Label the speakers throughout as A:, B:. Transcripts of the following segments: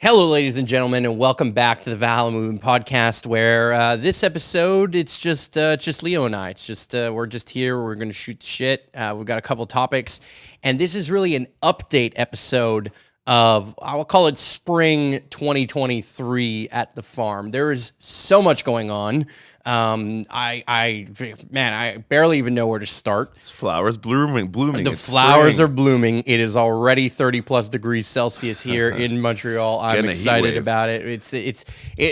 A: Hello, ladies and gentlemen, and welcome back to the Valhalla podcast. Where this episode, it's just Leo and I. It's just we're just here. We're going to shoot the shit. We've got a couple topics, and this is really an update episode of, I'll call it spring 2023 at the farm. There is so much going on. I barely even know where to start.
B: It's flowers blooming.
A: The flowers are blooming. It is already 30 plus degrees Celsius here in Montreal. I'm excited about it.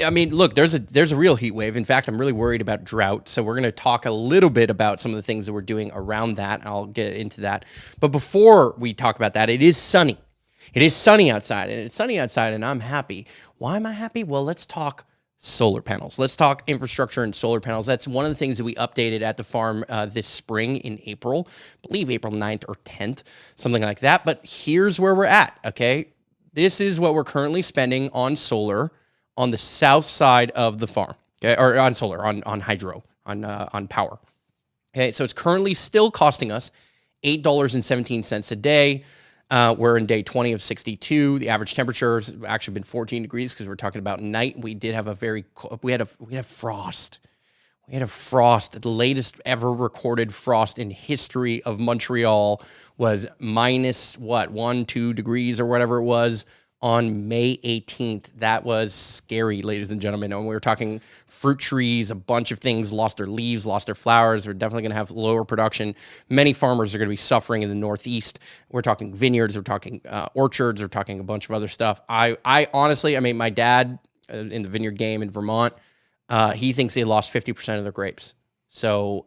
A: I mean, look, there's a real heat wave. In fact, I'm really worried about drought. So we're going to talk a little bit about some of the things that we're doing around that. I'll get into that. But before we talk about that, it is sunny. It is sunny outside, and I'm happy. Why am I happy? Well, let's talk solar panels. Let's talk infrastructure and solar panels. That's one of the things that we updated at the farm this spring in April, I believe April 9th or 10th, something like that. But here's where we're at, okay? This is what we're currently spending on solar on the south side of the farm, okay? Or on solar, on hydro, on power. Okay, so it's currently still costing us $8.17 a day. We're in day 20 of 62. The average temperature has actually been 14 degrees because we're talking about night. We did have we had frost. We had a frost. The latest ever recorded frost in history of Montreal was minus 1, 2 degrees or whatever it was on May 18th. That was scary, ladies and gentlemen. And we were talking fruit trees, a bunch of things lost their leaves, lost their flowers. We're definitely going to have lower production. Many farmers are going to be suffering in the Northeast. We're talking vineyards, we're talking orchards, we're talking a bunch of other stuff. I honestly, my dad in the vineyard game in Vermont, he thinks they lost 50% of their grapes. So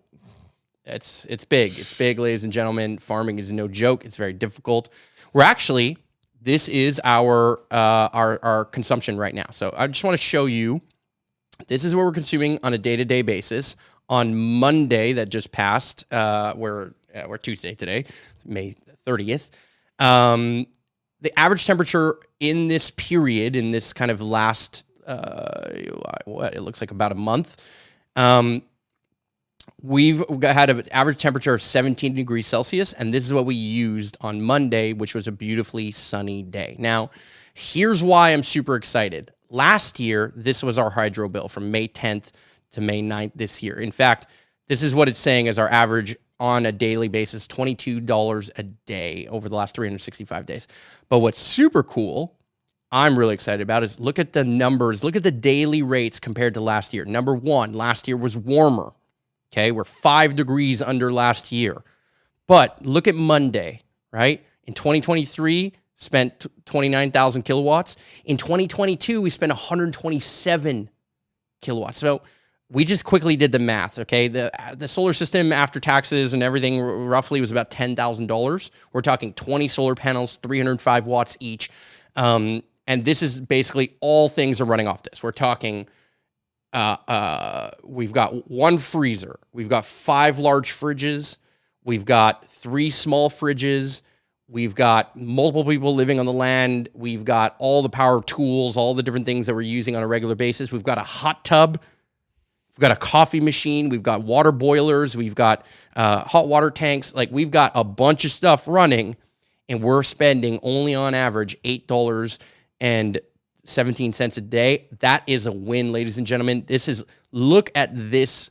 A: it's big. It's big, ladies and gentlemen. Farming is no joke. It's very difficult. This is our consumption right now. So I just want to show you, this is what we're consuming on a day-to-day basis. On Monday that just passed, we're Tuesday today, May 30th. The average temperature in this period, in this kind of last, it looks like about a month, we've had an average temperature of 17 degrees Celsius, and this is what we used on Monday, which was a beautifully sunny day. Now, here's why I'm super excited. Last year, this was our hydro bill from May 10th to May 9th this year. In fact, this is what it's saying as our average on a daily basis, $22 a day over the last 365 days. But what's super cool, I'm really excited about, is look at the numbers. Look at the daily rates compared to last year. Number one, last year was warmer. Okay, we're 5 degrees under last year. But look at Monday, right? In 2023, spent 29,000 kilowatts. In 2022, we spent 127 kilowatts. So we just quickly did the math, okay? The solar system after taxes and everything roughly was about $10,000. We're talking 20 solar panels, 305 watts each. And this is basically all things are running off this. We're talking... we've got one freezer, we've got 5 large fridges, we've got 3 small fridges, we've got multiple people living on the land, we've got all the power tools, all the different things that we're using on a regular basis. We've got a hot tub, we've got a coffee machine, we've got water boilers, we've got hot water tanks. Like, we've got a bunch of stuff running, and we're spending only on average $8.17 a day. That is a win, ladies and gentlemen. Look at this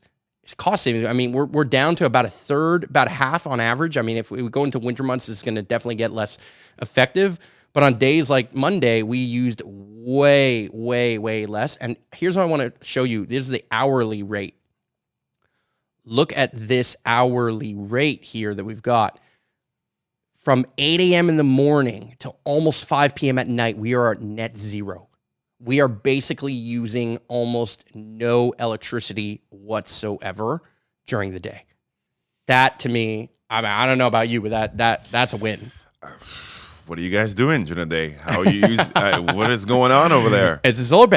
A: cost savings. I mean, we're down to about a third, about half on average. I mean, if we go into winter months, it's going to definitely get less effective. But on days like Monday, we used way, way, way less. And here's what I want to show you. This is the hourly rate. Look at this hourly rate here that we've got. From 8 a.m. in the morning to almost 5 p.m. at night, we are at net zero. We are basically using almost no electricity whatsoever during the day. That, to me, I don't know about you, but that's a win.
B: What are you guys doing during the day? How are you what is going on over there?
A: It's the solar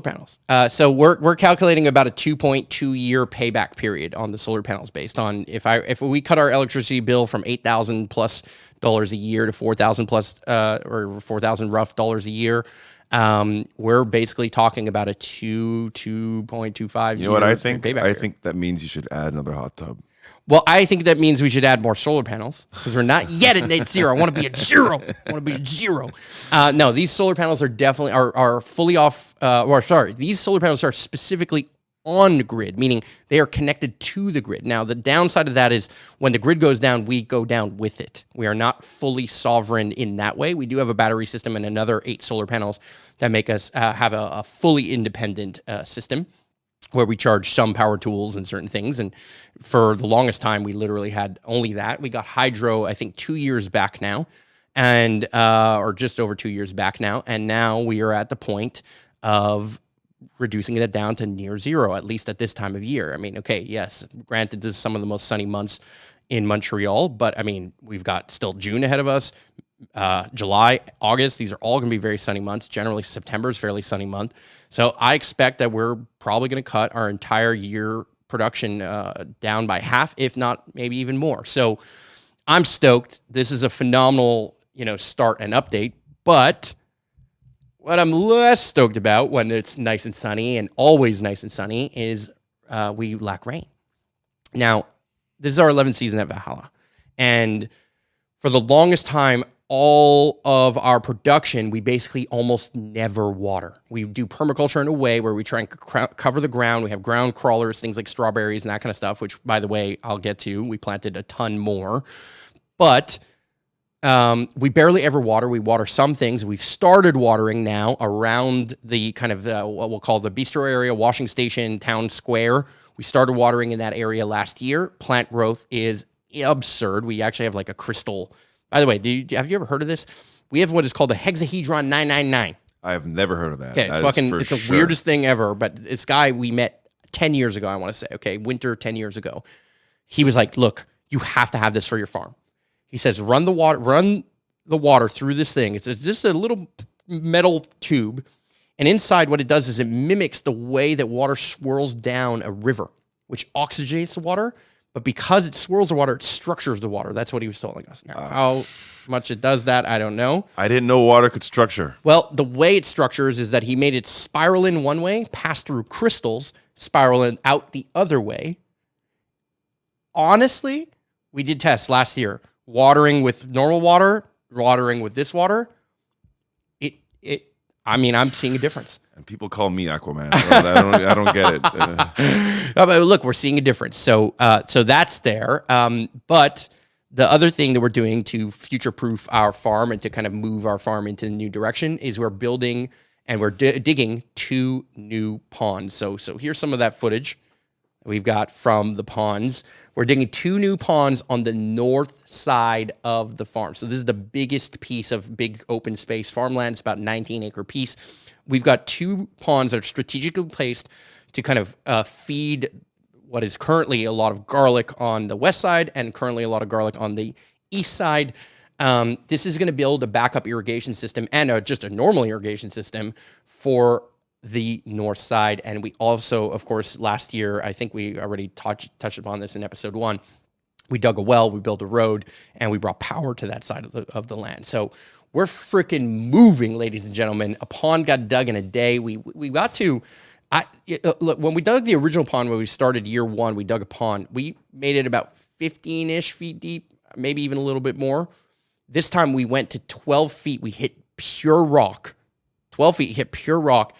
A: panels. So we're calculating about a 2.2 year payback period on the solar panels based on if we cut our electricity bill from $8,000 plus a year to $4,000 plus or $4,000 rough dollars a year. We're basically talking about a 2.25 year.
B: You know what I think?
A: Payback
B: I think that means you should add another hot tub.
A: Well, I think that means we should add more solar panels because we're not yet at net zero. I want to be at zero. No, these solar panels are definitely are fully off. These solar panels are specifically on grid, meaning they are connected to the grid. Now, the downside of that is when the grid goes down, we go down with it. We are not fully sovereign in that way. We do have a battery system and another 8 solar panels that make us have a fully independent system, where we charge some power tools and certain things. And for the longest time, we literally had only that. We got hydro, I think 2 years back now, and or just over 2 years back now. And now we are at the point of reducing it down to near zero, at least at this time of year. I mean, okay, yes, granted, this is some of the most sunny months in Montreal, but I mean, we've got still June ahead of us, July, August. These are all going to be very sunny months. Generally, September is a fairly sunny month. So I expect that we're probably going to cut our entire year production down by half, if not maybe even more. So I'm stoked. This is a phenomenal, start and update. But what I'm less stoked about when it's nice and sunny and always nice and sunny is we lack rain. Now, this is our 11th season at Valhalla. And for the longest time, all of our production, we basically almost never water. We do permaculture in a way where we try and cover the ground. We have ground crawlers, things like strawberries and that kind of stuff, which, by the way, I'll get to. We planted a ton more. But we barely ever water. We water some things. We've started watering now around the kind of what we'll call the bistro area, washing station, town square. We started watering in that area last year. Plant growth is absurd. We actually have like a crystal. By the way, have you ever heard of this? We have what is called a hexahedron 999.
B: I have never heard of that.
A: Okay, it's the weirdest thing ever. But this guy we met 10 years ago, I want to say. Okay, winter 10 years ago. He was like, "Look, you have to have this for your farm." He says, run the water through this thing. It's just a little metal tube. And inside what it does is it mimics the way that water swirls down a river, which oxygenates the water. But because it swirls the water, it structures the water. That's what he was telling us. Now, how much it does that, I don't know.
B: I didn't know water could structure.
A: Well, the way it structures is that he made it spiral in one way, pass through crystals, spiral in out the other way. Honestly, we did tests last year. Watering with normal water, watering with this water, I'm seeing a difference.
B: And people call me Aquaman. So I don't get it.
A: But look, we're seeing a difference. So that's there. But the other thing that we're doing to future-proof our farm and to kind of move our farm into a new direction is we're building and we're digging 2 new ponds. So here's some of that footage we've got from the ponds. We're digging 2 new ponds on the north side of the farm. So this is the biggest piece of big open space farmland. It's about 19-acre piece. We've got 2 ponds that are strategically placed to kind of feed what is currently a lot of garlic on the west side and currently a lot of garlic on the east side. This is going to build a backup irrigation system and just a normal irrigation system for the north side. And we also, of course, last year, I think we already touched upon this in episode 1, we dug a well, we built a road, and we brought power to that side of the land. So we're freaking moving, ladies and gentlemen. A pond got dug in a day. We got to, look, when we dug the original pond, when we started year 1, we dug a pond. We made it about 15-ish feet deep, maybe even a little bit more. This time we went to 12 feet. We hit pure rock. 12 feet, hit pure rock.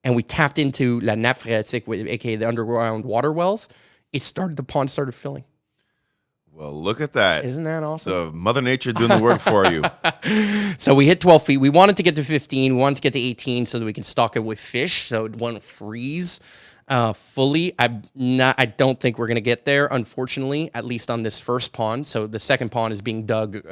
A: And we tapped into la nappe phréatique, aka the underground water wells. The pond started filling.
B: Well, look at that.
A: Isn't that awesome?
B: So Mother Nature doing the work for you.
A: So we hit 12 feet. We wanted to get to 15. We wanted to get to 18 so that we can stock it with fish so it won't freeze fully. I don't think we're going to get there, unfortunately, at least on this first pond. So the second pond is being dug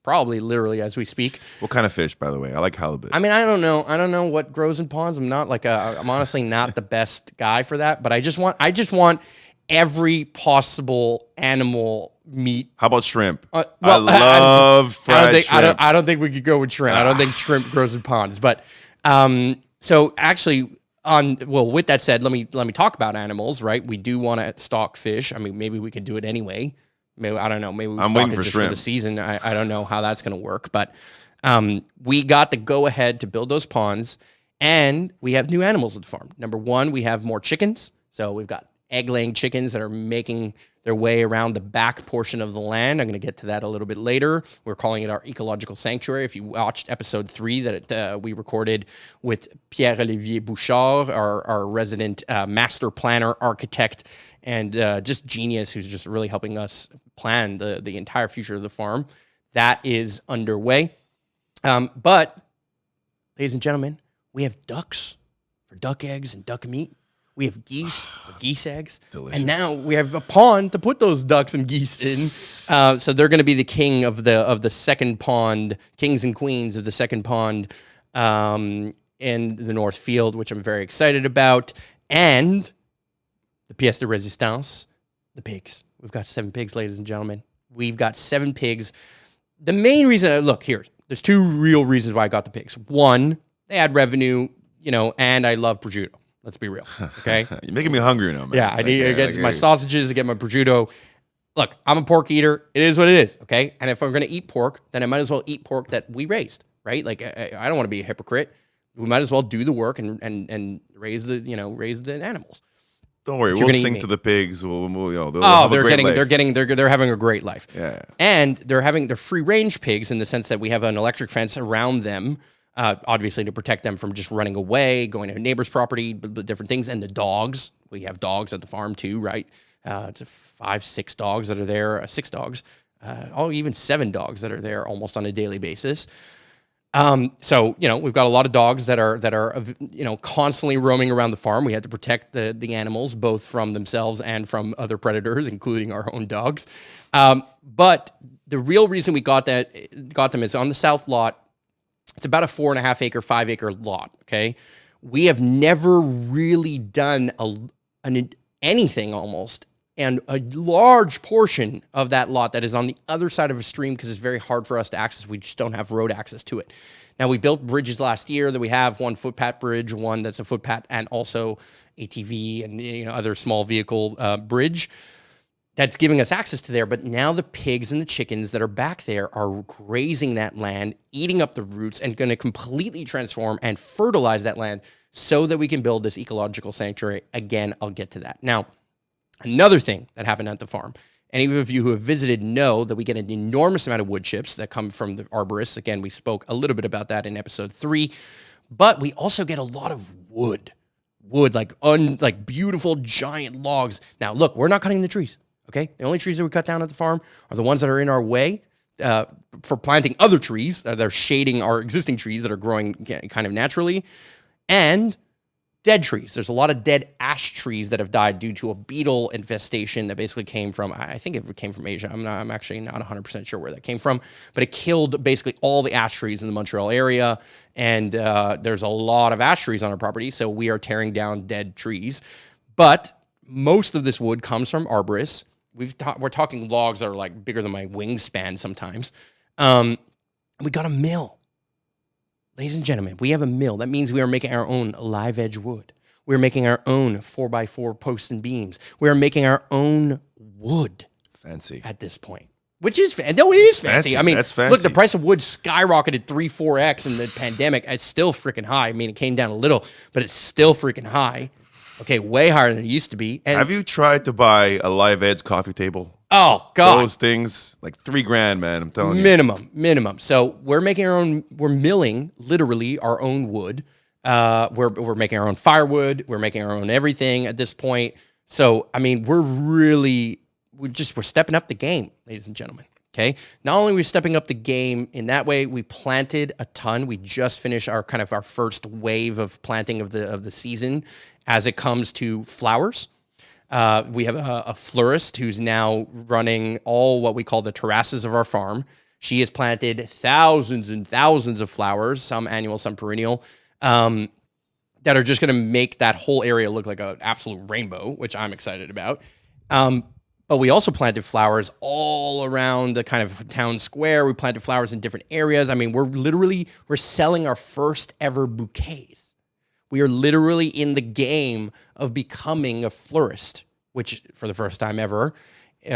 A: probably literally as we speak.
B: What kind of fish, by the way? I like halibut.
A: I mean, I don't know. I don't know what grows in ponds. I'm honestly not the best guy for that, but I just want every possible animal meat.
B: How about shrimp? I love fried shrimp.
A: I don't think we could go with shrimp. I don't think shrimp grows in ponds. But so actually, with that said, let me talk about animals. Right, we do want to stock fish. I mean, maybe we could do it anyway. Maybe, I don't know. Maybe we stock it just for the season. I don't know how that's going to work. But we got the go-ahead to build those ponds, and we have new animals at the farm. Number 1, we have more chickens. So we've got egg-laying chickens that are making their way around the back portion of the land. I'm going to get to that a little bit later. We're calling it our ecological sanctuary. If you watched episode 3 that we recorded with Pierre-Olivier Bouchard, our resident master planner, architect, and just genius, who's just really helping us plan the entire future of the farm, that is underway. But, ladies and gentlemen, we have ducks for duck eggs and duck meat. We have geese for geese eggs.
B: Delicious.
A: And now we have a pond to put those ducks and geese in. So they're going to be the king of the second pond, kings and queens of the second pond in the North Field, which I'm very excited about. And the pièce de résistance, the pigs. We've got 7 pigs, ladies and gentlemen. We've got 7 pigs. The main reason, look, there's 2 real reasons why I got the pigs. One, they add revenue, and I love prosciutto. Let's be real, okay?
B: You're making me hungry now, man.
A: Yeah, I need to get my sausages, to get my prosciutto. Look, I'm a pork eater. It is what it is, okay? And if I'm going to eat pork, then I might as well eat pork that we raised, right? Like, I don't want to be a hypocrite. We might as well do the work and raise the animals.
B: Don't worry, we'll sing to the pigs. They're
A: having a great life.
B: Yeah,
A: and they're free range pigs in the sense that we have an electric fence around them. Obviously to protect them from just running away, going to a neighbor's property, different things. And the dogs, we have dogs at the farm too, right? It's 5, 6 dogs that are there, 6 dogs, even 7 dogs that are there almost on a daily basis. So, we've got a lot of dogs that are constantly roaming around the farm. We had to protect the animals, both from themselves and from other predators, including our own dogs. But the real reason we got them is on the south lot. It's about a 4.5 acre, 5 acre lot. Okay. We have never really done anything almost. And a large portion of that lot that is on the other side of a stream, because it's very hard for us to access. We just don't have road access to it. Now, we built bridges last year that we have, one footpath bridge, one that's a footpath, and also ATV and other small vehicle bridge that's giving us access to there. But now the pigs and the chickens that are back there are grazing that land, eating up the roots, and going to completely transform and fertilize that land so that we can build this ecological sanctuary. Again, I'll get to that. Now, another thing that happened at the farm, any of you who have visited know that we get an enormous amount of wood chips that come from the arborists. Again, we spoke a little bit about that in episode 3, but we also get a lot of wood, like beautiful giant logs. Now, look, we're not cutting the trees, okay? The only trees that we cut down at the farm are the ones that are in our way for planting other trees that are shading our existing trees that are growing kind of naturally, and dead trees. There's a lot of dead ash trees that have died due to a beetle infestation that basically came from, I think it came from Asia. I'm actually not 100% sure where that came from, but it killed basically all the ash trees in the Montreal area. And there's a lot of ash trees on our property, so we are tearing down dead trees. But most of this wood comes from arborists. We're talking logs that are like bigger than my wingspan sometimes. We got a mill. Ladies and gentlemen, we have a mill. That means we are making our own live edge wood. We're making our own 4x4 posts and beams. We are making our own wood.
B: Fancy.
A: At this point. Which is, no, it is fancy. I mean,
B: that's fancy.
A: Look, the price of wood skyrocketed 3-4x in the pandemic. It's still freaking high. I mean, it came down a little, but it's still freaking high. Okay, way higher than it used to be. And
B: have you tried to buy a live edge coffee table?
A: Oh, God.
B: Those things, like $3,000, man, I'm telling you.
A: Minimum. So we're milling literally our own wood. We're making our own firewood. We're making our own everything at this point. So, I mean, we're stepping up the game, ladies and gentlemen. Okay. Not only are we stepping up the game in that way, we planted a ton. We just finished our first wave of planting of the season as it comes to flowers. We have a florist who's now running all what we call the terraces of our farm. She has planted thousands and thousands of flowers, some annual, some perennial, that are just going to make that whole area look like an absolute rainbow, which I'm excited about. But we also planted flowers all around the kind of town square. We planted flowers in different areas. I mean, we're selling our first ever bouquets. We are literally in the game of becoming a florist, which for the first time ever,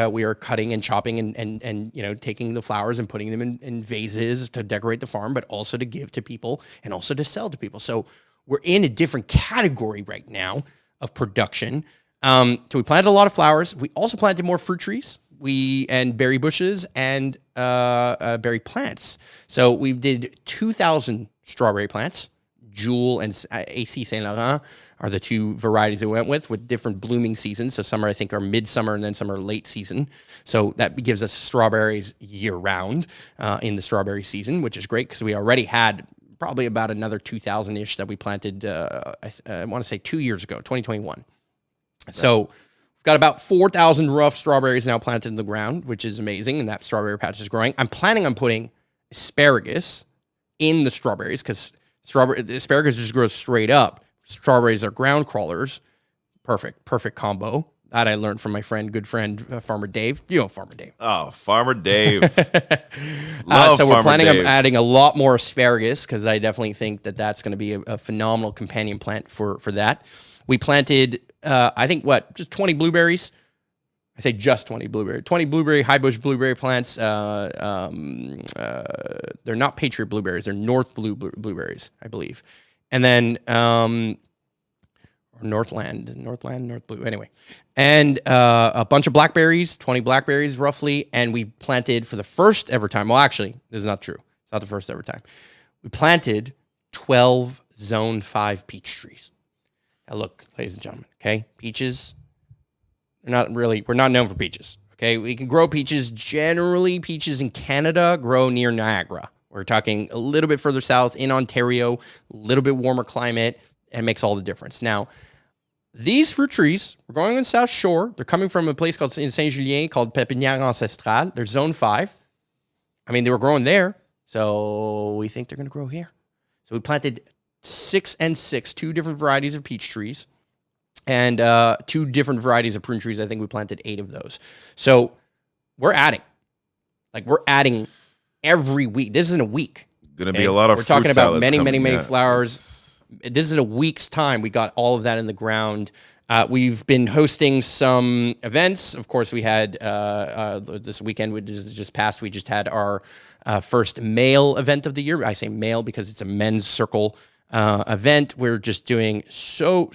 A: we are cutting and chopping and taking the flowers and putting them in vases to decorate the farm, but also to give to people and also to sell to people. So we're in a different category right now of production. So we planted a lot of flowers. We also planted more fruit trees and berry bushes and berry plants. So we did 2,000 strawberry plants. Jewel and AC Saint Laurent are the two varieties we went with different blooming seasons. So some, I think, are midsummer and then some are late season. So that gives us strawberries year round in the strawberry season, which is great because we already had probably about another 2,000-ish that we planted, I want to say 2 years ago, 2021. Okay. So we've got about 4,000 rough strawberries now planted in the ground, which is amazing, and that strawberry patch is growing. I'm planning on putting asparagus in the strawberries because the asparagus just grows straight up. Strawberries are ground crawlers. Perfect combo. That I learned from my good friend, Farmer Dave. You know Farmer Dave.
B: Oh, Farmer Dave.
A: So we're planning on adding a lot more asparagus because I definitely think that that's going to be a phenomenal companion plant for that. We planted, I think, just 20 blueberries. I say just 20 blueberry. 20 blueberry, high bush blueberry plants. They're not Patriot blueberries. They're North blueberries, I believe. And then, North Blue. Anyway. And a bunch of blackberries, 20 blackberries roughly. And we planted for the first ever time. Well, actually, this is not true. It's not the first ever time. We planted 12 Zone 5 peach trees. Now look, ladies and gentlemen, okay? Peaches, we're not known for peaches, okay? We can grow peaches. Generally, peaches in Canada grow near Niagara. We're talking a little bit further south in Ontario, a little bit warmer climate, and it makes all the difference. Now, these fruit trees, we're going on the South Shore. They're coming from a place called in Saint-Julien called Pépinière Ancestrale. They're Zone 5. I mean, they were growing there, so we think they're going to grow here. So we planted 6 and 6, 2 different varieties of peach trees, and 2 different varieties of prune trees. I think we planted 8 of those. So we're adding every week. This isn't a week.
B: Going to be a lot of
A: We're talking about many
B: yeah.
A: flowers. This is a week's time. We got all of that in the ground. We've been hosting some events. Of course, we had this weekend, which is just passed. We just had our first male event of the year. I say male because it's a men's circle event. We're just doing so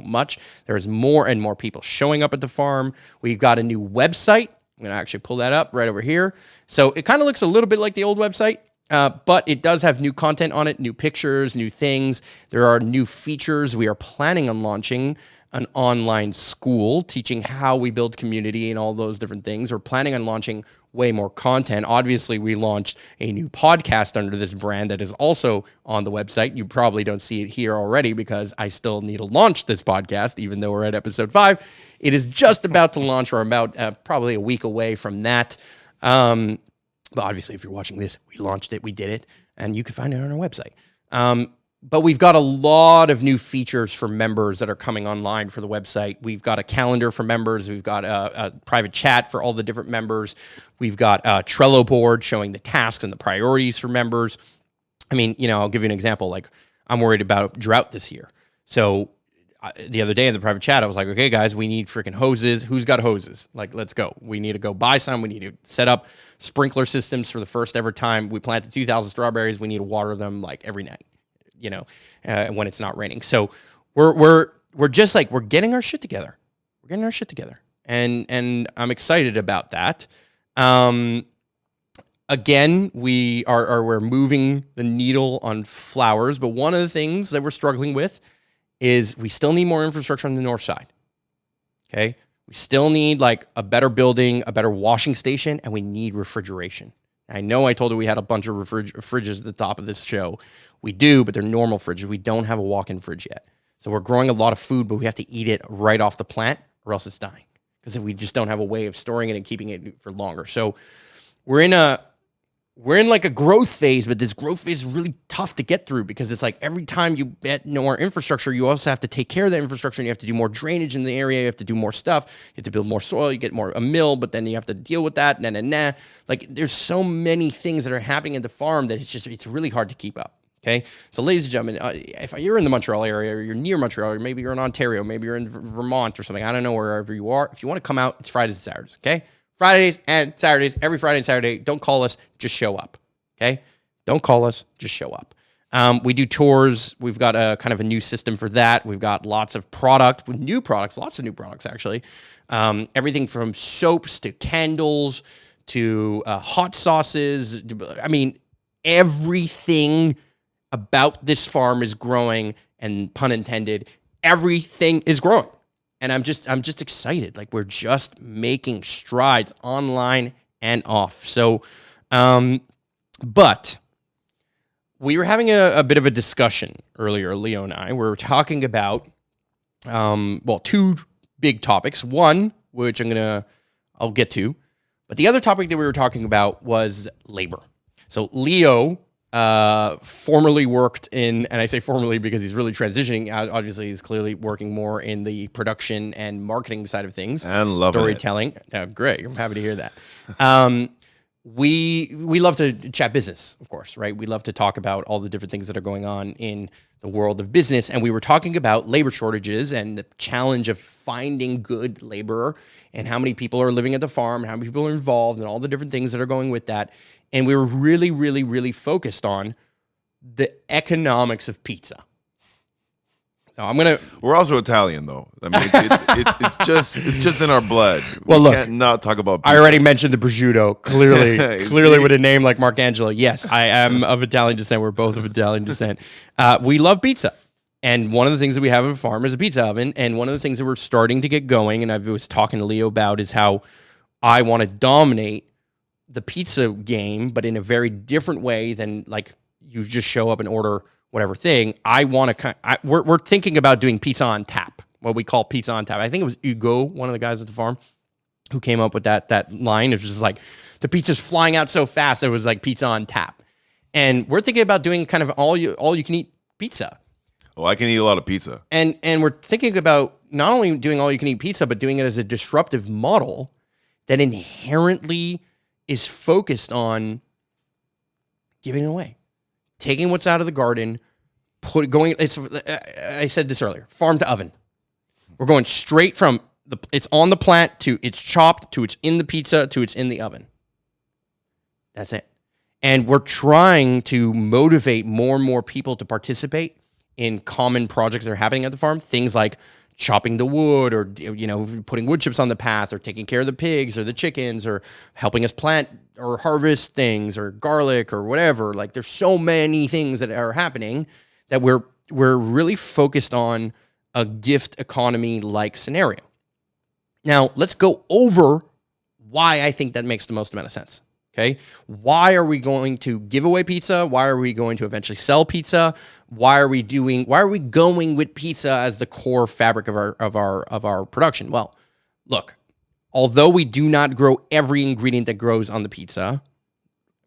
A: much. There's more and more people showing up at the farm. We've got a new website. I'm going to actually pull that up right over here. So it kind of looks a little bit like the old website, but it does have new content on it, new pictures, new things. There are new features. We are planning on launching an online school teaching how we build community and all those different things. We're planning on launching way more content. Obviously, we launched a new podcast under this brand that is also on the website. You probably don't see it here already because I still need to launch this podcast, even though we're at episode 5. It is just about to launch. We're about probably a week away from that. But obviously, if you're watching this, we launched it, we did it, and you can find it on our website. But we've got a lot of new features for members that are coming online for the website. We've got a calendar for members. We've got a private chat for all the different members. We've got a Trello board showing the tasks and the priorities for members. I mean, I'll give you an example. Like, I'm worried about drought this year. So the other day in the private chat, I was like, okay, guys, we need freaking hoses. Who's got hoses? Like, let's go. We need to go buy some. We need to set up sprinkler systems for the first ever time. We planted 2,000 strawberries. We need to water them like every night, when it's not raining. So we're just like, we're getting our shit together. We're getting our shit together. And I'm excited about that. Again, we're moving the needle on flowers, but one of the things that we're struggling with is we still need more infrastructure on the north side. Okay? We still need like a better building, a better washing station, and we need refrigeration. I know I told you we had a bunch of fridges at the top of this show. We do, but they're normal fridges. We don't have a walk-in fridge yet. So we're growing a lot of food, but we have to eat it right off the plant or else it's dying because we just don't have a way of storing it and keeping it for longer. So we're in like a growth phase, but this growth phase is really tough to get through because it's like every time you get more infrastructure, you also have to take care of the infrastructure and you have to do more drainage in the area. You have to do more stuff. You have to build more soil. You get a mill, but then you have to deal with that. Like there's so many things that are happening at the farm that it's really hard to keep up. Okay. So ladies and gentlemen, if you're in the Montreal area or you're near Montreal, or maybe you're in Ontario, maybe you're in Vermont or something, I don't know, wherever you are. If you want to come out, it's Fridays and Saturdays. Okay. Fridays and Saturdays, every Friday and Saturday. Don't call us, just show up, okay? Don't call us, just show up. We do tours. We've got a kind of a new system for that. We've got lots of lots of new products actually. Everything from soaps to candles to hot sauces. I mean, everything about this farm is growing, and pun intended, everything is growing. And I'm just excited. Like, we're just making strides online and off. So, but we were having a bit of a discussion earlier, Leo and I. We were talking about, two big topics. One, which I'll get to, but the other topic that we were talking about was labor. So Leo formerly worked in, and I say formerly because he's really transitioning. Obviously, he's clearly working more in the production and marketing side of things.
B: And loving
A: storytelling. Oh, great. I'm happy to hear that. We love to chat business, of course, right? We love to talk about all the different things that are going on in the world of business. And we were talking about labor shortages and the challenge of finding good labor and how many people are living at the farm, how many people are involved, and all the different things that are going with that. And we were really, really, really focused on the economics of pizza. So
B: We're also Italian, though. I mean, it's just in our blood.
A: Well, look,
B: can't not talk about pizza.
A: I already mentioned the prosciutto. Clearly with a name like Marcangelo. Yes, I am of Italian descent. We're both of Italian descent. We love pizza. And one of the things that we have at the farm is a pizza oven. And one of the things that we're starting to get going, and I was talking to Leo about, is how I want to dominate the pizza game, but in a very different way than like you just show up and order whatever thing. I want to we're thinking about doing pizza on tap, what we call pizza on tap. I think it was Hugo, one of the guys at the farm, who came up with that line. It was just like the pizza's flying out so fast it was like pizza on tap. And we're thinking about doing kind of all you can eat pizza.
B: Oh, I can eat a lot of pizza.
A: And we're thinking about not only doing all you can eat pizza, but doing it as a disruptive model that inherently is focused on giving away, taking what's out of the garden, I said this earlier, farm to oven. We're going straight from it's on the plant to it's chopped to it's in the pizza to it's in the oven. That's it. And we're trying to motivate more and more people to participate in common projects that are happening at the farm. Things like chopping the wood, or putting wood chips on the path, or taking care of the pigs or the chickens, or helping us plant or harvest things, or garlic or whatever. Like, there's so many things that are happening that we're really focused on a gift economy like scenario. Now, let's go over why I think that makes the most amount of sense. Okay, why are we going to give away pizza? Why are we going to eventually sell pizza? Why are we going with pizza as the core fabric of our production? Well, look, although we do not grow every ingredient that grows on the pizza,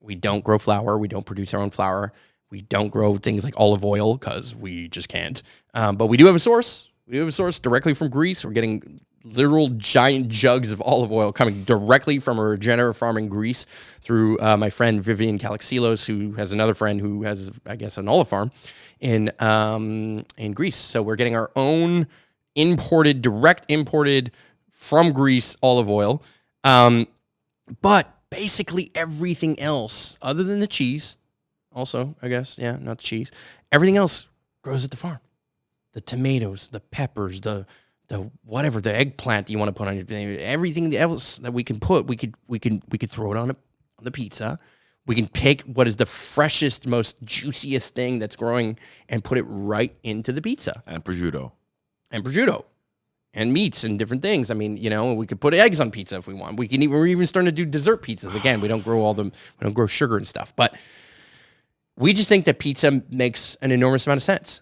A: we don't grow flour, we don't produce our own flour, we don't grow things like olive oil because we just can't. But we do have a source. We have a source directly from Greece. We're getting literal giant jugs of olive oil coming directly from a regenerative farm in Greece through my friend Vivian Kalaxilos, who has another friend who has, I guess, an olive farm in Greece. So we're getting our own direct imported from Greece olive oil. But basically everything else, other than the cheese, also, I guess, yeah, not the cheese, everything else grows at the farm. The tomatoes, the peppers, the whatever, the eggplant that you want to put on your thing, everything else that we can put, we could throw it on the pizza. We can take what is the freshest, most juiciest thing that's growing and put it right into the pizza.
B: And prosciutto. And
A: meats and different things. I mean, we could put eggs on pizza if we want. We're even starting to do dessert pizzas. Again, we don't grow sugar and stuff, but we just think that pizza makes an enormous amount of sense.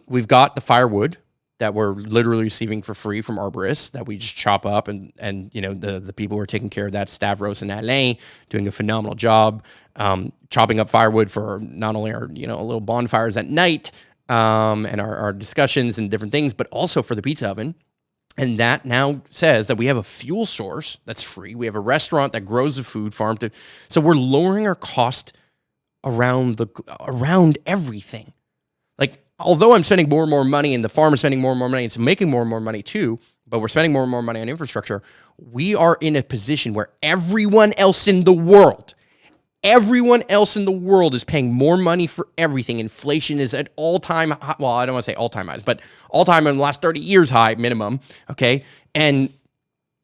A: We've got the firewood that we're literally receiving for free from arborists that we just chop up, and the people who are taking care of that, Stavros and Alain, doing a phenomenal job chopping up firewood for not only our little bonfires at night and our discussions and different things, but also for the pizza oven. And that now says that we have a fuel source that's free. We have a restaurant that grows the food farm so we're lowering our cost around everything. Like, although I'm spending more and more money and the farm is spending more and more money, it's making more and more money too, but we're spending more and more money on infrastructure, we are in a position where everyone else in the world Everyone else in the world is paying more money for everything. Inflation is at all-time high. Well, I don't want to say all-time highs, but all-time in the last 30 years high minimum, okay? And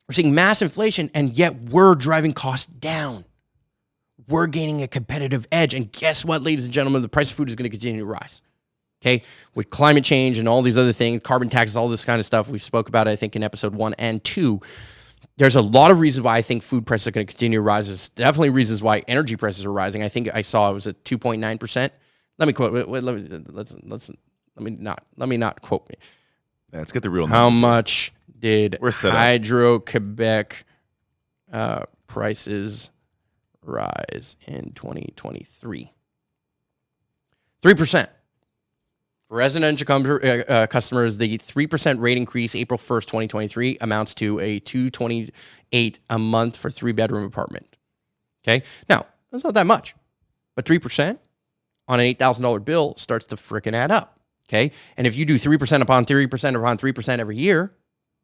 A: we're seeing mass inflation, and yet we're driving costs down. We're gaining a competitive edge. And guess what, ladies and gentlemen? The price of food is going to continue to rise, okay? With climate change and all these other things, carbon taxes, all this kind of stuff. We spoke about it, I think, in episode 1 and 2. There's a lot of reasons why I think food prices are going to continue to rise. There's definitely reasons why energy prices are rising. I think I saw it was at 2.9%. Let me quote. Let me not quote me.
B: Yeah, let's get the real numbers.
A: How much did Hydro-Quebec prices rise in 2023? 3%. For residential customers, the 3% rate increase April 1st, 2023 amounts to a $228 a month for 3-bedroom apartment. Okay? Now, that's not that much. But 3% on an $8,000 bill starts to frickin' add up. Okay? And if you do 3% upon 3% upon 3% every year,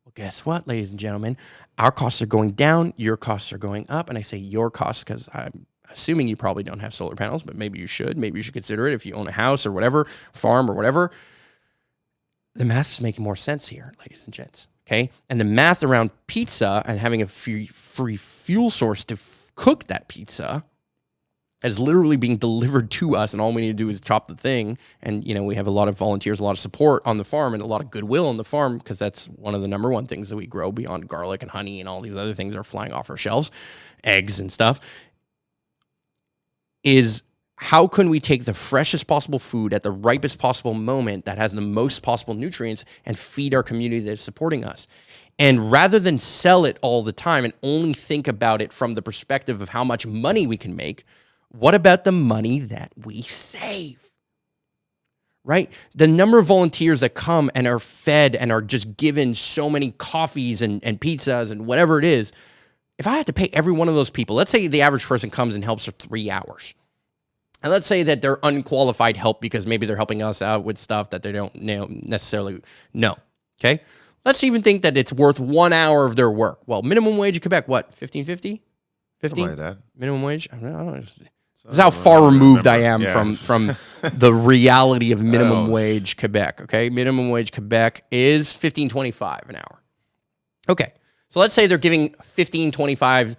A: well, guess what, ladies and gentlemen? Our costs are going down, your costs are going up. And I say your costs because I'm assuming you probably don't have solar panels, but maybe you should. Maybe you should consider it if you own a house or whatever, farm or whatever. The math is making more sense here, ladies and gents, okay? And the math around pizza and having a free fuel source to cook that pizza is literally being delivered to us, and all we need to do is chop the thing. And, you know, we have a lot of volunteers, a lot of support on the farm, and a lot of goodwill on the farm because that's one of the number one things that we grow beyond garlic and honey and all these other things that are flying off our shelves, eggs and stuff. Is how can we take the freshest possible food at the ripest possible moment that has the most possible nutrients and feed our community that's supporting us? And rather than sell it all the time and only think about it from the perspective of how much money we can make, what about the money that we save? Right? The number of volunteers that come and are fed and are just given so many coffees and pizzas and whatever it is. If I had to pay every one of those people, let's say the average person comes and helps for 3 hours. And let's say that they're unqualified help because maybe they're helping us out with stuff that they don't necessarily know. Okay? Let's even think that it's worth 1 hour of their work. Well, minimum wage in Quebec, what? $15.50? 15?
B: Like that.
A: Minimum wage? I don't know. This is how far removed I am from the reality of minimum wage Quebec. Okay? Minimum wage Quebec is $15.25 an hour. Okay. So let's say they're giving $15.25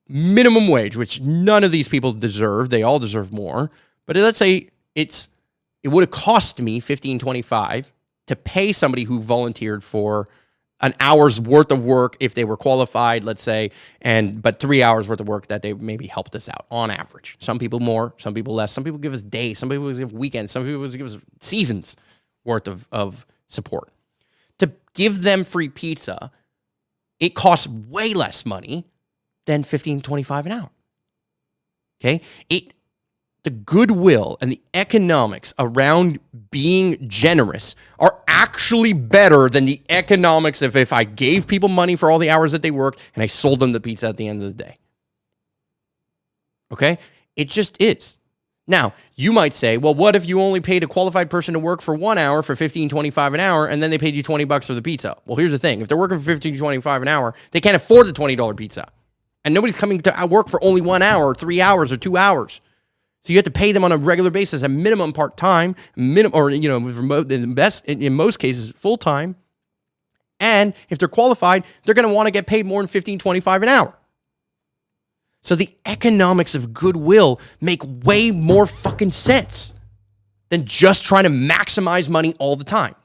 A: minimum wage, which none of these people deserve. They all deserve more. But let's say it would have cost me $15.25 to pay somebody who volunteered for an hour's worth of work if they were qualified, let's say, but 3 hours worth of work that they maybe helped us out on average. Some people more, some people less. Some people give us days. Some people give weekends. Some people give us seasons worth of support. To give them free pizza, it costs way less money than $15.25 an hour. Okay? The goodwill and the economics around being generous are actually better than the economics of if I gave people money for all the hours that they worked and I sold them the pizza at the end of the day. Okay? It just is. Now, you might say, well, what if you only paid a qualified person to work for 1 hour for $15.25 an hour and then they paid you $20 for the pizza? Well, here's the thing. If they're working for $15.25 an hour, they can't afford the $20 pizza. And nobody's coming to work for only 1 hour, or 3 hours, or 2 hours. So you have to pay them on a regular basis, a minimum part-time, or remote, in most cases, full-time. And if they're qualified, they're going to want to get paid more than $15.25 an hour. So the economics of goodwill make way more fucking sense than just trying to maximize money all the time.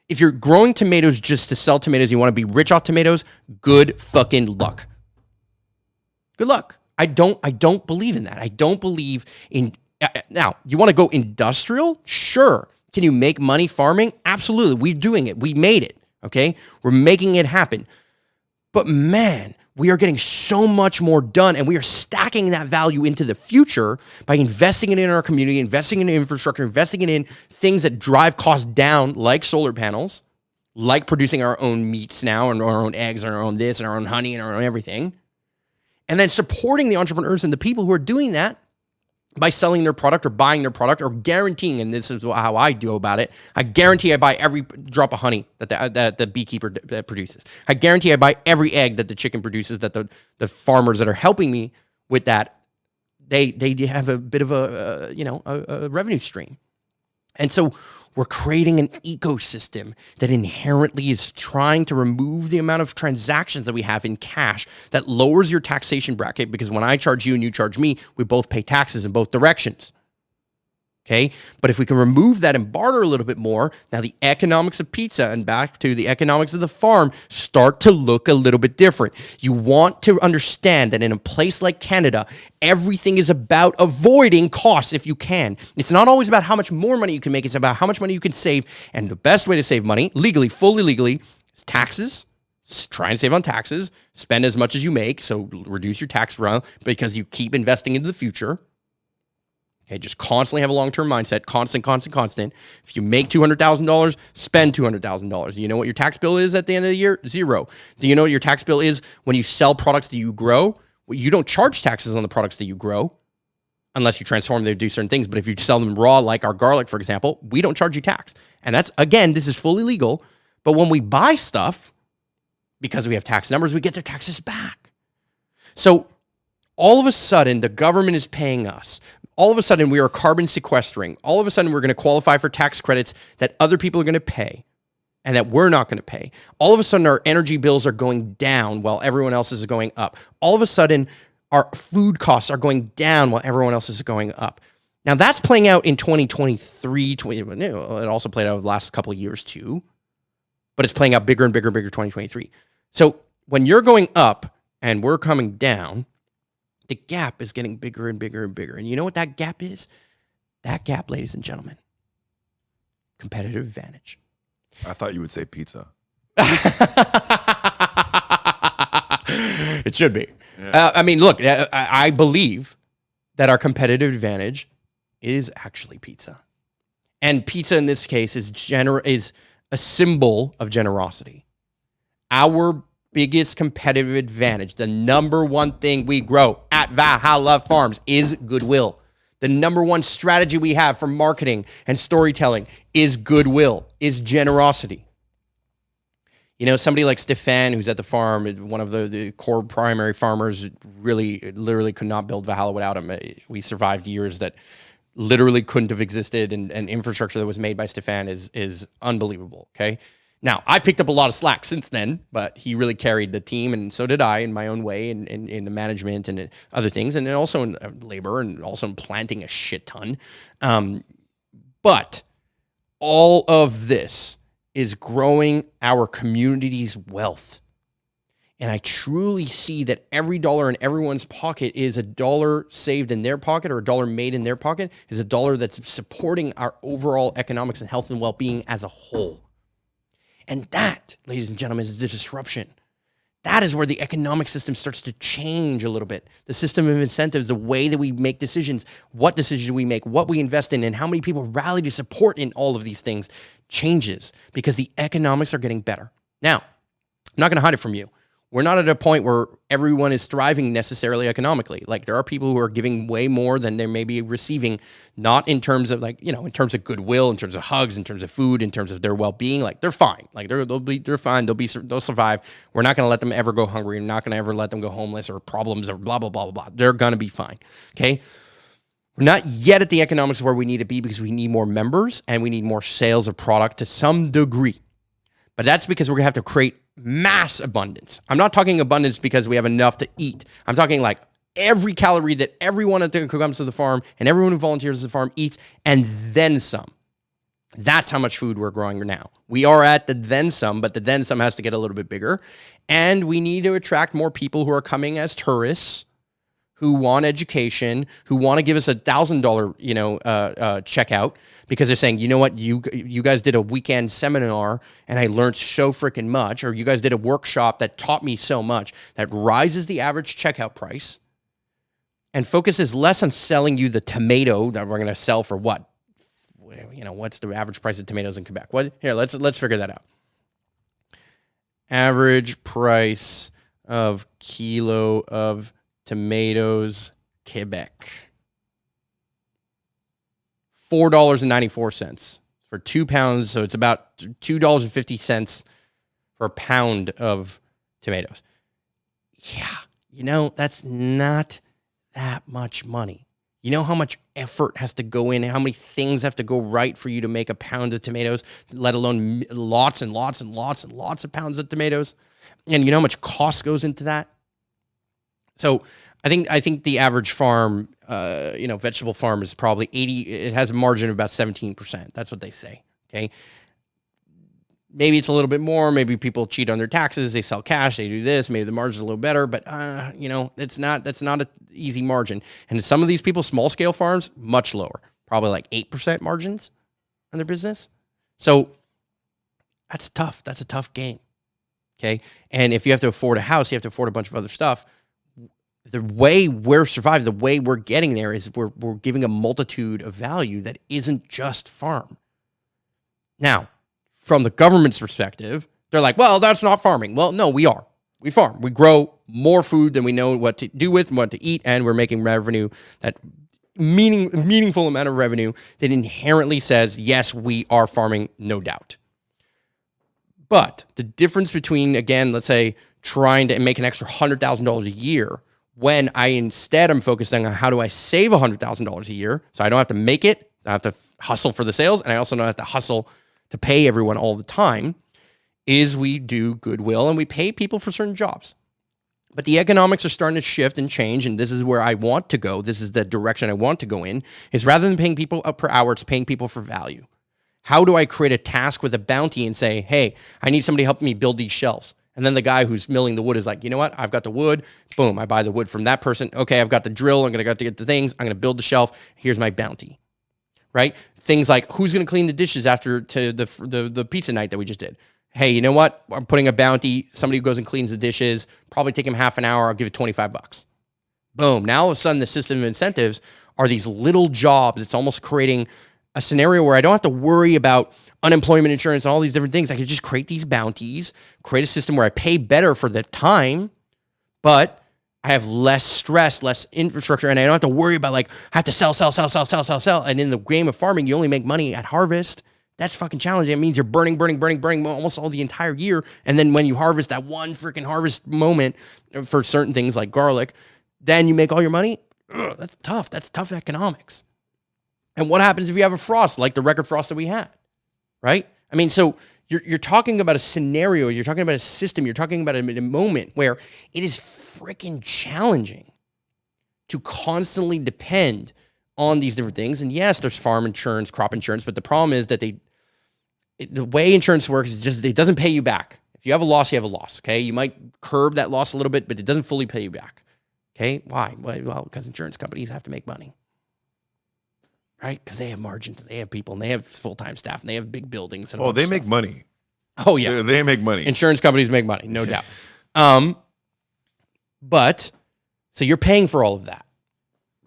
A: If you're growing tomatoes just to sell tomatoes, you want to be rich off tomatoes, good fucking luck. Good luck. I don't believe in that. I don't believe in... Now, you want to go industrial? Sure. Can you make money farming? Absolutely. We're doing it. We made it. Okay? We're making it happen. But man, we are getting so much more done, and we are stacking that value into the future by investing it in our community, investing in infrastructure, investing it in things that drive costs down, like solar panels, like producing our own meats now, and our own eggs, and our own this, and our own honey, and our own everything. And then supporting the entrepreneurs and the people who are doing that by selling their product or buying their product or guaranteeing, and this is how I do about it, I guarantee I buy every drop of honey that the beekeeper produces. I guarantee I buy every egg that the chicken produces, that the farmers that are helping me with that, they have a bit of a revenue stream. And so we're creating an ecosystem that inherently is trying to remove the amount of transactions that we have in cash that lowers your taxation bracket, because when I charge you and you charge me, we both pay taxes in both directions. Okay, but if we can remove that and barter a little bit more, now the economics of pizza and back to the economics of the farm start to look a little bit different. You want to understand that in a place like Canada, everything is about avoiding costs if you can. It's not always about how much more money you can make. It's about how much money you can save. And the best way to save money, legally, fully legally, is taxes. Try and save on taxes. Spend as much as you make, so reduce your tax run because you keep investing into the future. Okay, just constantly have a long-term mindset, constant. If you make $200,000, spend $200,000. Do you know what your tax bill is at the end of the year? Zero. Do you know what your tax bill is when you sell products that you grow? Well, you don't charge taxes on the products that you grow unless you transform them to do certain things. But if you sell them raw, like our garlic, for example, we don't charge you tax. And that's, again, this is fully legal. But when we buy stuff, because we have tax numbers, we get their taxes back. So all of a sudden, the government is paying us. All of a sudden, we are carbon sequestering. All of a sudden, we're going to qualify for tax credits that other people are going to pay and that we're not going to pay. All of a sudden, our energy bills are going down while everyone else is going up. All of a sudden, our food costs are going down while everyone else is going up. Now, that's playing out in 2023. It also played out over the last couple of years, too. But it's playing out bigger and bigger and bigger 2023. So when you're going up and we're coming down, the gap is getting bigger and bigger and bigger. And you know what that gap is? That gap, ladies and gentlemen, competitive advantage.
B: I thought you would say pizza.
A: It should be. Yeah. I mean, look, I believe that our competitive advantage is actually pizza. And pizza in this case is a symbol of generosity. Our biggest competitive advantage, the number one thing we grow at Valhalla Farms is goodwill. The number one strategy we have for marketing and storytelling is goodwill, is generosity. You know, somebody like Stefan, who's at the farm, one of the core primary farmers, really, literally could not build Valhalla without him. We survived years that literally couldn't have existed, and infrastructure that was made by Stefan is unbelievable, okay? Now, I picked up a lot of slack since then, but he really carried the team, and so did I in my own way, in the management and other things, and then also in labor and also in planting a shit ton. But all of this is growing our community's wealth. And I truly see that every dollar in everyone's pocket is a dollar saved in their pocket, or a dollar made in their pocket is a dollar that's supporting our overall economics and health and well-being as a whole. And that, ladies and gentlemen, is the disruption. That is where the economic system starts to change a little bit. The system of incentives, the way that we make decisions, what decisions we make, what we invest in, and how many people rally to support in all of these things changes because the economics are getting better. Now, I'm not going to hide it from you. We're not at a point where everyone is thriving necessarily economically. Like, there are people who are giving way more than they may be receiving, not in terms of in terms of goodwill, in terms of hugs, in terms of food, in terms of their well-being. Like, they're fine. Like, they're fine. They'll survive. We're not going to let them ever go hungry. We're not going to ever let them go homeless or problems or blah, blah, blah, blah, blah. They're going to be fine. Okay. We're not yet at the economics where we need to be because we need more members and we need more sales of product to some degree. But that's because we're going to have to create mass abundance. I'm not talking abundance because we have enough to eat. I'm talking like every calorie that everyone who comes to the farm and everyone who volunteers at the farm eats, and then some. That's how much food we're growing now. We are at the then some, but the then some has to get a little bit bigger. And we need to attract more people who are coming as tourists, who want education, who want to give us $1,000, checkout, because they're saying, you know what, you guys did a weekend seminar and I learned so freaking much, or you guys did a workshop that taught me so much, that rises the average checkout price and focuses less on selling you the tomato that we're going to sell for what? What's the average price of tomatoes in Quebec? What? Here, let's figure that out. Average price of kilo of tomatoes, Quebec. $4.94 for 2 pounds. So it's about $2.50 for a pound of tomatoes. Yeah, that's not that much money. You know how much effort has to go in, how many things have to go right for you to make a pound of tomatoes, let alone lots and lots and lots and lots of pounds of tomatoes? And you know how much cost goes into that? So I think the average farm, vegetable farm is probably 80. It has a margin of about 17%. That's what they say. Okay. Maybe it's a little bit more. Maybe people cheat on their taxes. They sell cash. They do this. Maybe the margin's a little better, but that's not an easy margin. And some of these people, small scale farms, much lower, probably like 8% margins on their business. So that's tough. That's a tough game. Okay. And if you have to afford a house, you have to afford a bunch of other stuff. The way we're surviving, the way we're getting there is we're giving a multitude of value that isn't just farm. Now, from the government's perspective, they're like, well, that's not farming. Well, no, we are. We farm. We grow more food than we know what to do with and what to eat, and we're making revenue, that meaningful amount of revenue that inherently says, yes, we are farming, no doubt. But the difference between, again, let's say, trying to make an extra $100,000 a year when I instead am focusing on how do I save $100,000 a year so I don't have to make it, I have to hustle for the sales, and I also don't have to hustle to pay everyone all the time, is we do goodwill and we pay people for certain jobs. But the economics are starting to shift and change, and this is where I want to go. This is the direction I want to go in, is rather than paying people up per hour, it's paying people for value. How do I create a task with a bounty and say, hey, I need somebody to help me build these shelves? And then the guy who's milling the wood is like, you know what? I've got the wood. Boom, I buy the wood from that person. Okay, I've got the drill. I'm going to get the things. I'm going to build the shelf. Here's my bounty, right? Things like, who's going to clean the dishes after the pizza night that we just did? Hey, you know what? I'm putting a bounty. Somebody who goes and cleans the dishes, probably take him half an hour. I'll give it $25. Boom. Now all of a sudden the system of incentives are these little jobs. It's almost creating a scenario where I don't have to worry about unemployment insurance and all these different things. I can just create these bounties, create a system where I pay better for the time, but I have less stress, less infrastructure, and I don't have to worry about I have to sell. And in the game of farming, you only make money at harvest. That's fucking challenging. It means you're burning almost all the entire year. And then when you harvest that one freaking harvest moment for certain things like garlic, then you make all your money. Ugh, that's tough. That's tough economics. And what happens if you have a frost like the record frost that we had, right? I mean, so you're talking about a scenario, you're talking about a system, you're talking about a moment where it is freaking challenging to constantly depend on these different things. And yes, there's farm insurance, crop insurance, but the problem is that the way insurance works is just it doesn't pay you back. If you have a loss, you have a loss, okay? You might curb that loss a little bit, but it doesn't fully pay you back, okay? Why? Well, because insurance companies have to make money. Right? Because they have margins, they have people, and they have full-time staff, and they have big buildings. And
B: they make money.
A: Oh, yeah.
B: They make money.
A: Insurance companies make money, no doubt. But, so you're paying for all of that.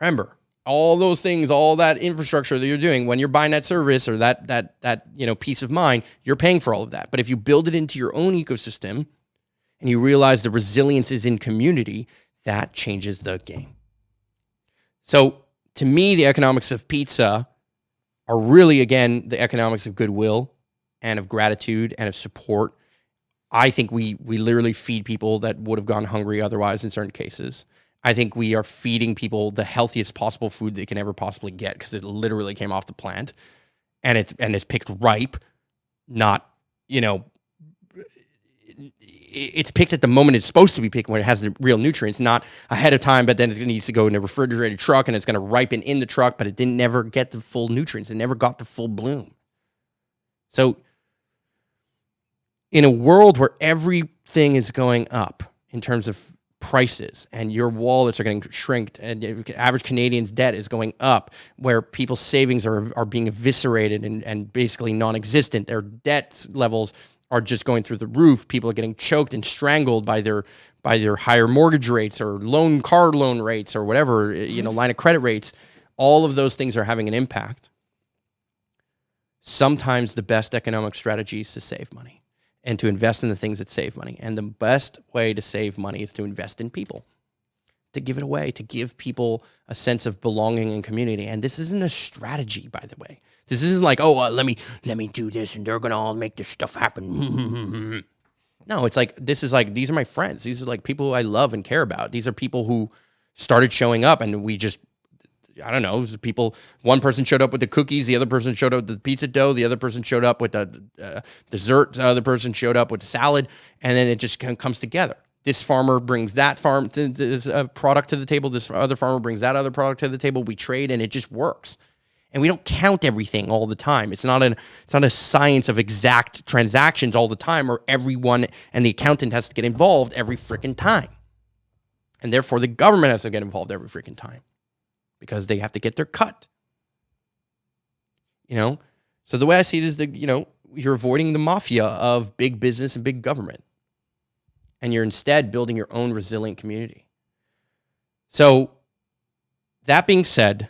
A: Remember, all those things, all that infrastructure that you're doing, when you're buying that service or that peace of mind, you're paying for all of that. But if you build it into your own ecosystem and you realize the resilience is in community, that changes the game. So, to me, the economics of pizza are really, again, the economics of goodwill and of gratitude and of support. I think we literally feed people that would have gone hungry otherwise in certain cases. I think we are feeding people the healthiest possible food they can ever possibly get because it literally came off the plant and it's picked ripe, not, it's picked at the moment it's supposed to be picked when it has the real nutrients, not ahead of time, but then it needs to go in a refrigerated truck and it's going to ripen in the truck, but it didn't never get the full nutrients. It never got the full bloom. So in a world where everything is going up in terms of prices and your wallets are getting shrinked and the average Canadian's debt is going up, where people's savings are being eviscerated and basically non-existent, their debt levels are just going through the roof. People are getting choked and strangled by their higher mortgage rates or car loan rates or whatever, line of credit rates. All of those things are having an impact. Sometimes the best economic strategy is to save money and to invest in the things that save money. And the best way to save money is to invest in people, to give it away, to give people a sense of belonging and community. And this isn't a strategy, by the way. This isn't like, let me do this and they're going to all make this stuff happen. No, it's like, these are my friends. These are like people who I love and care about. These are people who started showing up, and we just, I don't know, people, one person showed up with the cookies, the other person showed up with the pizza dough, the other person showed up with the dessert, the other person showed up with the salad, and then it just comes together. This farmer brings that product to the table, this other farmer brings that other product to the table, we trade, and it just works. And we don't count everything all the time. It's not a science of exact transactions all the time, or everyone and the accountant has to get involved every freaking time. And therefore, the government has to get involved every freaking time, because they have to get their cut. So the way I see it is you're avoiding the mafia of big business and big government. And you're instead building your own resilient community. So that being said,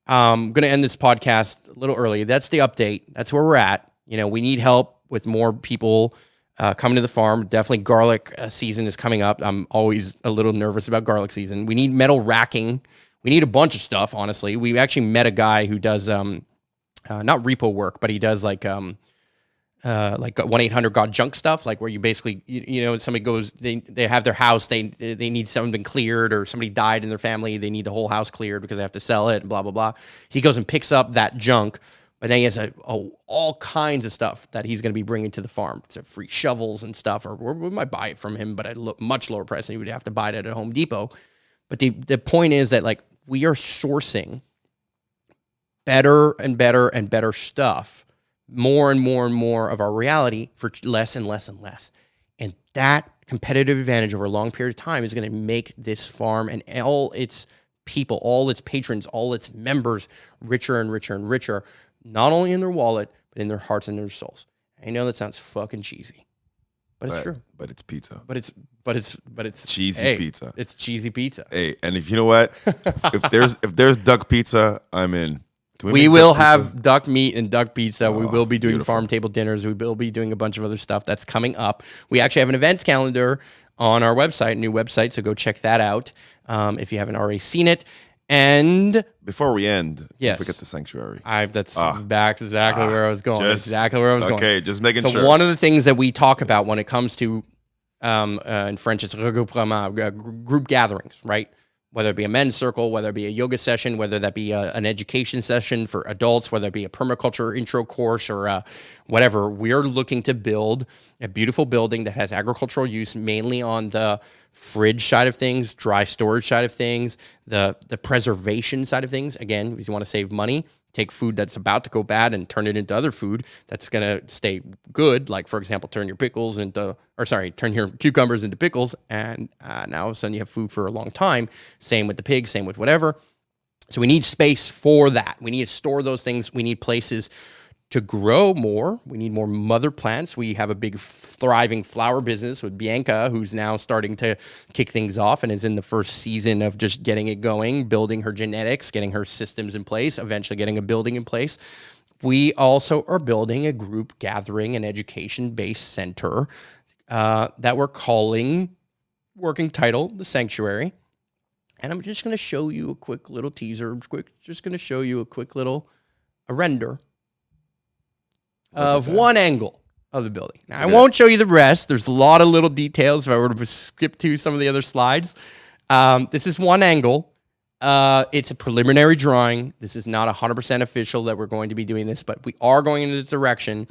A: I'm going to end this podcast a little early. That's the update. That's where we're at. We need help with more people coming to the farm. Definitely garlic season is coming up. I'm always a little nervous about garlic season. We need metal racking. We need a bunch of stuff, honestly. We actually met a guy who does not repo work, but he does like 1-800-GOT-JUNK stuff, like where you basically, somebody goes, they have their house, they need something cleared, or somebody died in their family, they need the whole house cleared because they have to sell it, and blah, blah, blah. He goes and picks up that junk, but then he has all kinds of stuff that he's going to be bringing to the farm. So free shovels and stuff, or we might buy it from him, but at a much lower price than you would have to buy it at a Home Depot. But the point is that, like, we are sourcing better and better and better stuff, more and more and more of our reality for less and less and less. And that competitive advantage over a long period of time is going to make this farm and all its people, all its patrons, all its members richer and richer and richer, not only in their wallet, but in their hearts and their souls. I know that sounds fucking cheesy, but it's true.
B: But it's pizza.
A: But it's
B: cheesy pizza.
A: It's cheesy pizza.
B: Hey, and if you know what, if there's duck pizza, I'm in.
A: We will have duck meat and duck pizza. We will be doing farm table dinners. We will be doing a bunch of other stuff that's coming up. We actually have an events calendar on our website, new website, so go check that out if you haven't already seen it. And
B: before we end,
A: yes,
B: don't forget the sanctuary.
A: That's back exactly where I was going. Going.
B: Okay, just making sure.
A: So one of the things that we talk about when it comes to, in French, it's regroupement, group gatherings, right? Whether it be a men's circle, whether it be a yoga session, whether that be an education session for adults, whether it be a permaculture intro course or whatever, we're looking to build a beautiful building that has agricultural use, mainly on the fridge side of things, dry storage side of things, the preservation side of things. Again, if you want to save money, take food that's about to go bad and turn it into other food that's going to stay good. Like, for example, turn your cucumbers into pickles, and now all of a sudden you have food for a long time. Same with the pigs, same with whatever. So we need space for that. We need to store those things. We need places to grow more. We need more mother plants. We have a big thriving flower business with Bianca, who's now starting to kick things off and is in the first season of just getting it going, building her genetics, getting her systems in place, eventually getting a building in place. We also are building a group gathering and education-based center that we're calling, working title, The Sanctuary. And I'm just going to show you a quick little teaser, just going to show you a quick little render of one angle of the building. Now, I won't show you the rest. There's a lot of little details if I were to skip to some of the other slides. This is one angle. It's a preliminary drawing. This is not 100% official that we're going to be doing this, but we are going in the direction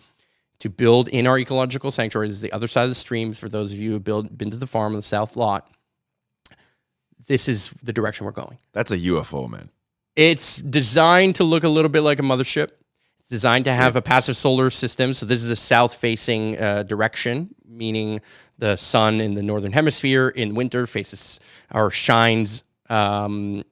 A: to build in our ecological sanctuary. This is the other side of the streams for those of you who've been to the farm on the south lot. This is the direction we're going.
B: That's a UFO, man.
A: It's designed to look a little bit like a mothership. Designed to have a passive solar system. So this is a south-facing direction, meaning the sun in the northern hemisphere in winter faces or shines onto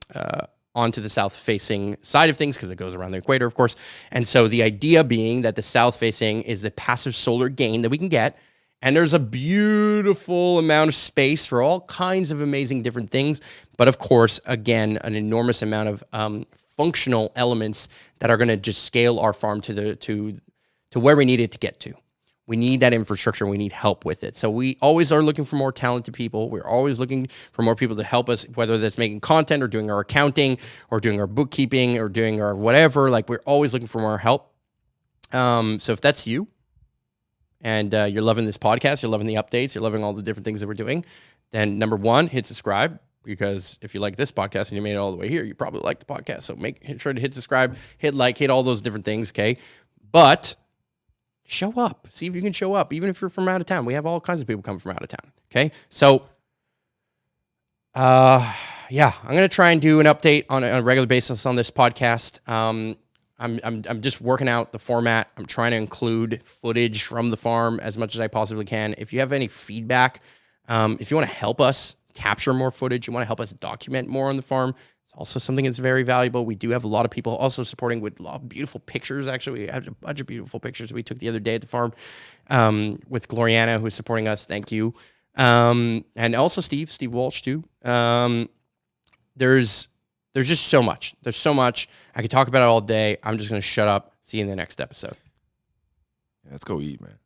A: the south-facing side of things because it goes around the equator, of course. And so the idea being that the south-facing is the passive solar gain that we can get. And there's a beautiful amount of space for all kinds of amazing different things. But of course, again, an enormous amount of functional elements that are going to just scale our farm to where we need it to get to. We need that infrastructure. We need help with it. So we always are looking for more talented people. We're always looking for more people to help us, whether that's making content or doing our accounting or doing our bookkeeping or doing our whatever. Like, we're always looking for more help. So if that's you and you're loving this podcast, you're loving the updates, you're loving all the different things that we're doing, then number one, hit subscribe. because if you like this podcast and you made it all the way here, you probably like the podcast. So sure to hit subscribe, hit like, hit all those different things, okay? But show up. See if you can show up, even if you're from out of town. We have all kinds of people coming from out of town, okay? So, yeah, I'm going to try and do an update on a regular basis on this podcast. I'm just working out the format. I'm trying to include footage from the farm as much as I possibly can. If you have any feedback, if you want to help us capture more footage, you want to help us document more on the farm, it's also something that's very valuable. We do have a lot of people also supporting with a lot of beautiful pictures. Actually, we had a bunch of beautiful pictures we took the other day at the farm with Gloriana, who's supporting us. Thank you. And also Steve Walsh too. There's just so much. There's so much. I could talk about it all day. I'm just going to shut up. See you in the next episode.
B: Yeah, let's go eat, man.